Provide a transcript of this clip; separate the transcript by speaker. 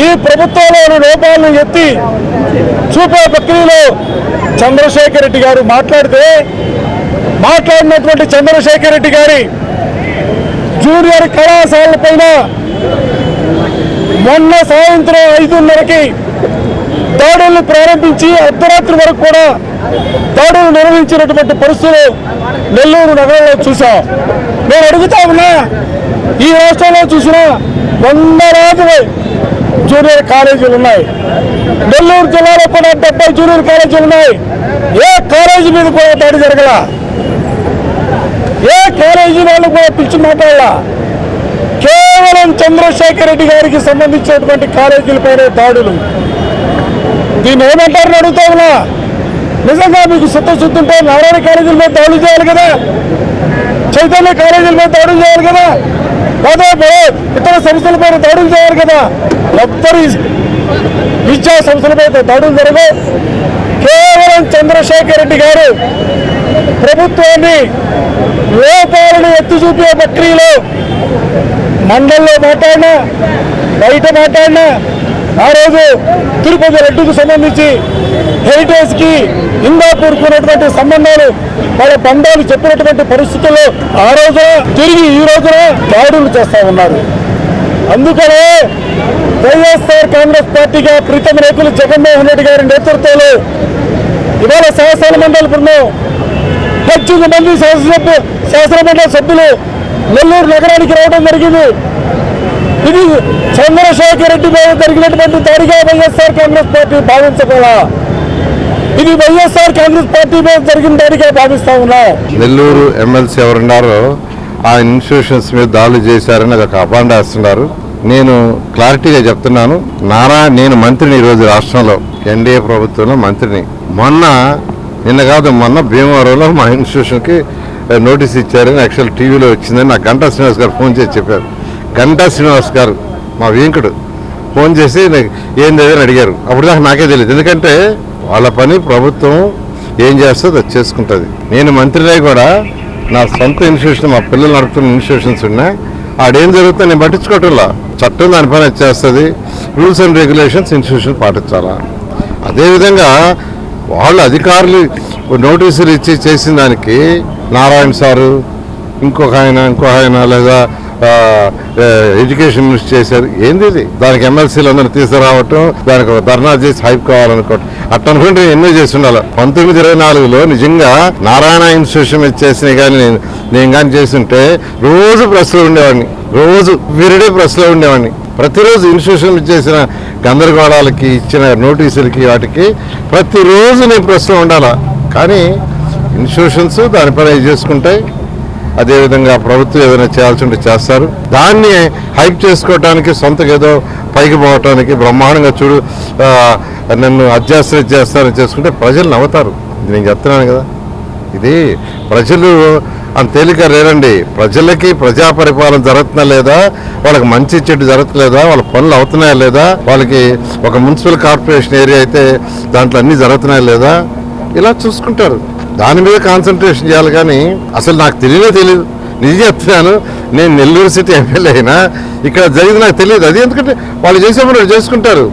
Speaker 1: ఈ ప్రభుత్వంలోని లోపాలను ఎత్తి చూపే ప్రక్రియలో చంద్రశేఖర్ రెడ్డి గారు మాట్లాడినటువంటి చంద్రశేఖర్ రెడ్డి గారి జూనియర్ కళాశాలల పైన మొన్న సాయంత్రం 5:30కి దాడులను ప్రారంభించి అర్ధరాత్రి వరకు కూడా దాడులు నిర్వహించినటువంటి పరిస్థితులు నెల్లూరు నగరంలో చూసాం. నేను అడుగుతా ఉన్నా, ఈ రాష్ట్రంలో చూసిన 100 జూనియర్ కాలేజీలు ఉన్నాయి. నెల్లూరు జిల్లాలో కూడా 70 జూనియర్ కాలేజీలు ఉన్నాయి. ఏ కాలేజీ మీద కూడా దాడి జరగల, ఏ కాలేజీ వాళ్ళు కూడా పిలిచి మాట్లాడాల. కేవలం చంద్రశేఖర్ రెడ్డి గారికి సంబంధించినటువంటి కాలేజీలపైన దాడులు. దీన్ని ఏమంటారని అడుగుతా ఉన్నా. నిజంగా మీకు చిత్తశుద్ధి ఉంటే నారాయణ కాలేజీల మీద దాడులు చేయాలి కదా, చైతన్య కాలేజీల మీద దాడులు చేయాలి కదా, లేదా ఇతర సంస్థలపైన దాడులు చేయాలి కదా. ఎవ్వరి విద్యా సంస్థలపై దాడులు జరగవు. కేవలం చంద్రశేఖర్ రెడ్డి గారు ప్రభుత్వాన్ని లోపాలను ఎత్తి చూపే ప్రక్రియలో మండల్లో మాట్లాడినా, బయట మాట్లాడినా, ఆ రోజు తిరుపతి లడ్డూకు సంబంధించి హెరిటేజ్కి హిందాపూర్కు ఉన్నటువంటి సంబంధాలు వాళ్ళ బంధాలు చెప్పినటువంటి పరిస్థితుల్లో ఆ రోజున తిరిగి ఈ రోజున దాడులు చేస్తా ఉన్నారు. అందుకనే వైఎస్ఆర్ కాంగ్రెస్ పార్టీగా ప్రీతం రేకులు జగన్మోహన్ రెడ్డి గారి నేతృత్వంలో ఇవాళ శాసన మండలి బృందం 10 మంది శాసనమండలి సభ్యులు నెల్లూరు నగరానికి రావడం జరిగింది. ఇది చంద్రశేఖర్ రెడ్డి మీద జరిగినటువంటి దాడిగా వైఎస్ఆర్ కాంగ్రెస్ పార్టీ భావించగలరా? ఇది వైఎస్ఆర్ కాంగ్రెస్ పార్టీ మీద జరిగిన దాడిగా భావిస్తా ఉన్నా.
Speaker 2: నెల్లూరు ఎమ్మెల్సీ ఎవరున్నారో ఆ ఇన్స్టిట్యూషన్స్ మీద దాడులు చేశారని ఒక అపాండ వేస్తున్నారు. నేను క్లారిటీగా చెప్తున్నాను, నేను మంత్రిని ఈరోజు రాష్ట్రంలో ఎన్డీఏ ప్రభుత్వంలో మంత్రిని. మొన్న భీమవరంలో మా ఇన్స్టిట్యూషన్కి నోటీస్ ఇచ్చారని యాక్చువల్ టీవీలో వచ్చిందని నాకు గంటా శ్రీనివాస్ గారు ఫోన్ చేసి చెప్పారు. గంటా శ్రీనివాస్ గారు మా వెంకుడు ఫోన్ చేసి ఏంది అని అడిగారు. అప్పుడు దాకా నాకే తెలియదు, ఎందుకంటే వాళ్ళ పని ప్రభుత్వం ఏం చేస్తుందో అది చేసుకుంటుంది. నేను మంత్రినే కూడా నా సొంత ఇన్స్టిట్యూషన్, మా పిల్లలు నడుపుతున్న ఇన్స్టిట్యూషన్స్ ఉన్నాయి. ఆడేం జరుగుతుందో నేను పట్టించుకోవట్లా. చట్టం దాని పని చేస్తుంది, రూల్స్ అండ్ రెగ్యులేషన్స్ ఇన్స్టిట్యూషన్ పాటించాలా. అదేవిధంగా వాళ్ళు అధికారులు నోటీసులు ఇచ్చి చేసిన దానికి నారాయణ సారు ఇంకొక ఆయన లేదా ఎడ్యుకేషన్ మినిస్టర్ చేశారు. ఏంది ఇది? దానికి ఎమ్మెల్సీలు అందరూ తీసుకురావటం, దానికి ధర్నా చేసి హైప్ కావాలనుకోవటం, అట్ట అనుకుంటే ఎన్నో చేసి ఉండాలి. 1924లో నిజంగా నారాయణ ఇన్స్టిట్యూషన్ మీద చేసినవి కానీ నేను కానీ చేస్తుంటే రోజు ప్రెస్లో ఉండేవాడిని, రోజు వీరిడే ప్రెస్లో ఉండేవాడిని. ప్రతిరోజు ఇన్స్టిట్యూషన్ చేసిన గందరగోళాలకి ఇచ్చిన నోటీసులకి వాటికి ప్రతిరోజు నేను ప్రెస్లో ఉండాలా. కానీ ఇన్స్టిట్యూషన్స్ దానిపైన చేసుకుంటాయి. అదేవిధంగా ప్రభుత్వం ఏదైనా చేయాల్సి ఉంటే చేస్తారు. దాన్ని హైప్ చేసుకోవటానికి, సొంతగా ఏదో పైకి పోవటానికి బ్రహ్మాండంగా చూడు నన్ను అధ్యాసన చేస్తారని చేసుకుంటే ప్రజలు నవ్వుతారు. నేను చెప్తున్నాను కదా, ఇది ప్రజలు అంత తేలిక లేరండి. ప్రజలకి ప్రజా పరిపాలన జరుగుతున్నా లేదా, వాళ్ళకి మంచి చెడు జరుగుతలేదా, వాళ్ళ పనులు అవుతున్నాయా లేదా, వాళ్ళకి ఒక మున్సిపల్ కార్పొరేషన్ ఏరియా అయితే దాంట్లో అన్నీ జరుగుతున్నాయా లేదా, ఇలా చూసుకుంటారు. దాని మీద కాన్సన్ట్రేషన్ చేయాలి. కానీ అసలు నాకు తెలియదు. నిజం చెప్తున్నాను, నేను నెల్లూరు సిటీ ఎమ్మెల్యే అయినా ఇక్కడ జరిగింది నాకు తెలియదు. అది ఎందుకంటే వాళ్ళు చేసే పనులు చేసుకుంటారు.